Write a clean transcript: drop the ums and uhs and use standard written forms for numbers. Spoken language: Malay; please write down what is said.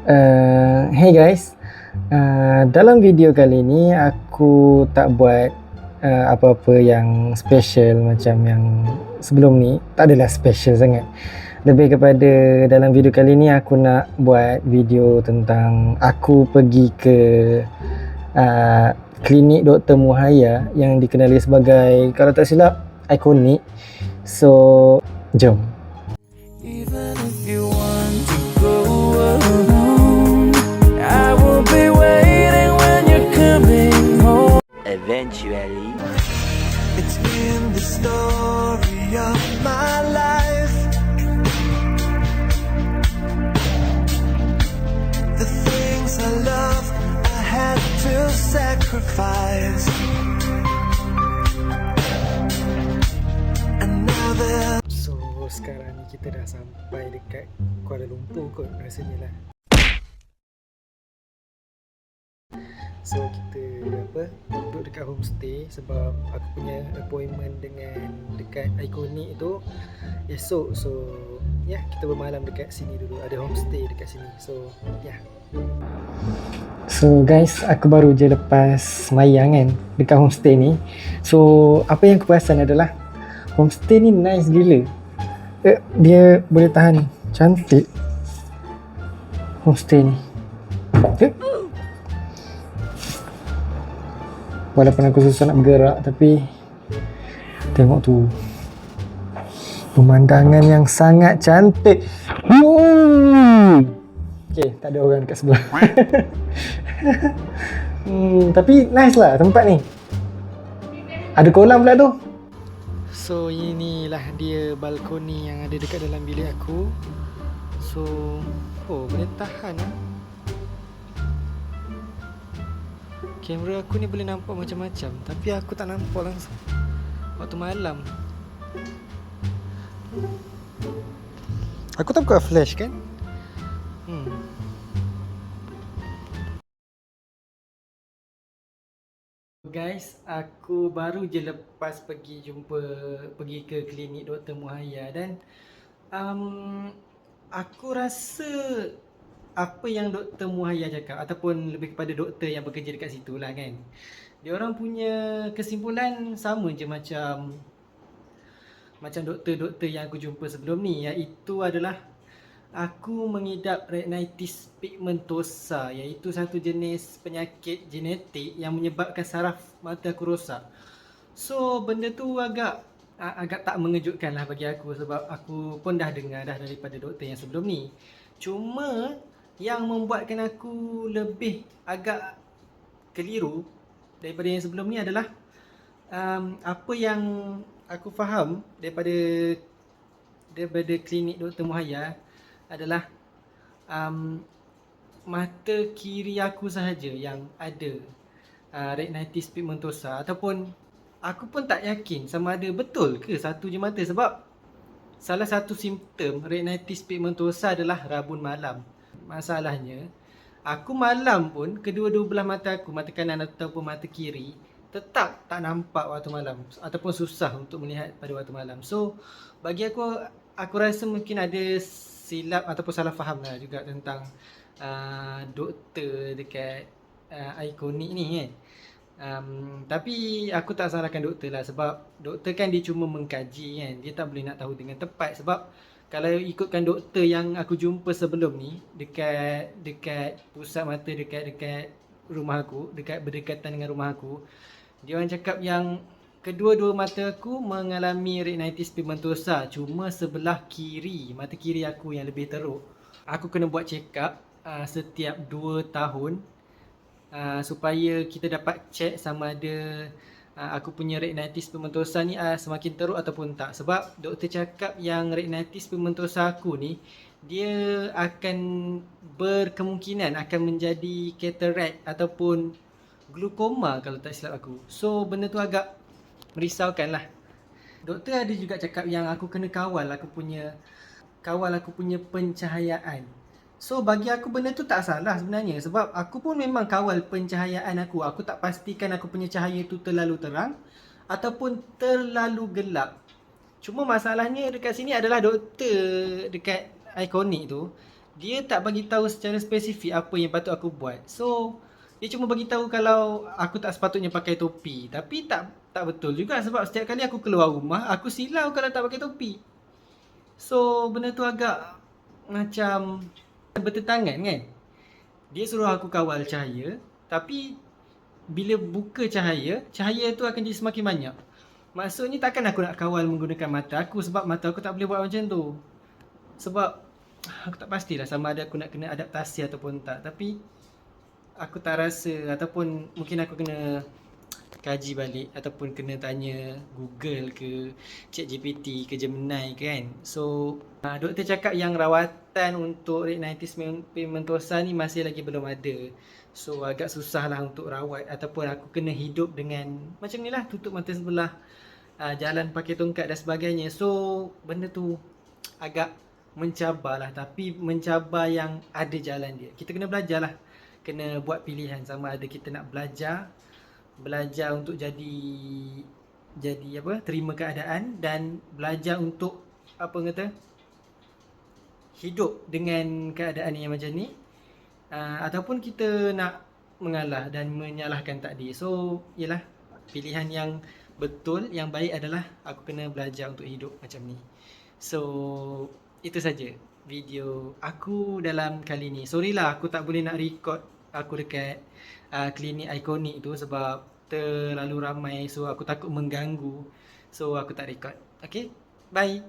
Hey guys, dalam video kali ni aku tak buat apa-apa yang special macam yang sebelum ni. Tak adalah special sangat. Lebih kepada dalam video kali ni aku nak buat video tentang aku pergi ke klinik Dr. Muhaya yang dikenali sebagai, kalau tak silap, ikonik. So, jom. Even if you want to go alone, I will be waiting when you're coming home. Eventually, it's in the story of my life. The things I love, I had to sacrifice. And now they're Sekarang ni kita dah sampai dekat Kuala Lumpur kot rasanya lah. So kita duduk dekat homestay sebab aku punya appointment dengan dekat ikonik tu esok. So ya, kita bermalam dekat sini dulu. Ada homestay dekat sini. So ya. So guys, aku baru je lepas semayang kan dekat homestay ni. So apa yang aku perasan adalah homestay ni nice gila. Dia boleh tahan cantik homestay ni. Walaupun aku susah nak bergerak, tapi tengok tu pemandangan yang sangat cantik. Okay, tak ada orang kat sebelah. Tapi nice lah tempat ni. Ada kolam pula tu. So inilah dia balkoni yang ada dekat dalam bilik aku. So boleh tahan lah. Kamera aku ni boleh nampak macam-macam, tapi aku tak nampak langsung waktu malam. Aku tak buka flash kan. Guys, aku baru je lepas pergi ke klinik Dr. Muhaya dan aku rasa apa yang Dr. Muhaya cakap, ataupun lebih kepada doktor yang bekerja dekat situ lah kan, diorang punya kesimpulan sama je macam doktor-doktor yang aku jumpa sebelum ni, iaitu adalah aku mengidap retinitis pigmentosa, iaitu satu jenis penyakit genetik yang menyebabkan saraf mata aku rosak. So benda tu agak tak mengejutkan lah bagi aku, sebab aku pun dah dengar dah daripada doktor yang sebelum ni. Cuma yang membuatkan aku lebih agak keliru daripada yang sebelum ni adalah apa yang aku faham daripada klinik Dr. Muhaya adalah mata kiri aku sahaja yang ada retinitis pigmentosa, ataupun aku pun tak yakin sama ada betul ke satu je mata, sebab salah satu simptom retinitis pigmentosa adalah rabun malam. Masalahnya, aku malam pun kedua-dua belah mata aku, mata kanan ataupun mata kiri, tetap tak nampak waktu malam, ataupun susah untuk melihat pada waktu malam. So bagi aku rasa mungkin ada silap ataupun salah faham lah juga tentang doktor dekat ikonik ni kan. Tapi aku tak salahkan doktor lah, sebab doktor kan dia cuma mengkaji kan, dia tak boleh nak tahu dengan tepat. Sebab kalau ikutkan doktor yang aku jumpa sebelum ni dekat pusat mata dekat rumah aku, berdekatan dengan rumah aku, dia orang cakap yang kedua-dua mata aku mengalami retinitis pigmentosa, cuma sebelah kiri, mata kiri aku yang lebih teruk. Aku kena buat check up setiap 2 tahun supaya kita dapat check sama ada aku punya retinitis pigmentosa ni semakin teruk ataupun tak. Sebab doktor cakap yang retinitis pigmentosa aku ni, dia akan berkemungkinan akan menjadi cataract ataupun glaukoma kalau tak silap aku. So benda tu agak merisaukan lah. Doktor ada juga cakap yang aku kena kawal aku punya pencahayaan. So bagi aku benda tu tak salah sebenarnya, sebab aku pun memang kawal pencahayaan aku. Aku tak pastikan aku punya cahaya tu terlalu terang ataupun terlalu gelap. Cuma masalahnya dekat sini adalah doktor dekat ikonik tu, dia tak bagi tahu secara spesifik apa yang patut aku buat. So dia cuma bagi tahu kalau aku tak sepatutnya pakai topi. Tapi tak betul juga sebab setiap kali aku keluar rumah, aku silau kalau tak pakai topi. So benda tu agak macam bertentangan kan. Dia suruh aku kawal cahaya, tapi bila buka cahaya, cahaya tu akan jadi semakin banyak. Maksudnya takkan aku nak kawal menggunakan mata aku sebab mata aku tak boleh buat macam tu. Sebab aku tak pastilah sama ada aku nak kena adaptasi ataupun tak. Tapi aku tak rasa, ataupun mungkin aku kena kaji balik ataupun kena tanya Google ke ChatGPT ke Gemini ke kan. So doktor cakap yang rawatan untuk retinitis pigmentosa ni masih lagi belum ada. So agak susah lah untuk rawat ataupun aku kena hidup dengan macam ni lah, tutup mata sebelah, jalan pakai tongkat dan sebagainya. So benda tu agak mencabar lah, tapi mencabar yang ada jalan dia. Kita kena belajar lah, kena buat pilihan sama ada kita nak belajar untuk jadi apa, terima keadaan, dan belajar untuk apa kata, hidup dengan keadaan yang macam ni, ataupun kita nak mengalah dan menyalahkan takdir. So yalah, pilihan yang betul, yang baik adalah aku kena belajar untuk hidup macam ni. So itu saja video aku dalam kali ni. Sorry lah aku tak boleh nak record aku dekat klinik ikonik tu sebab terlalu ramai, so aku takut mengganggu. So aku tak record. Okay, bye.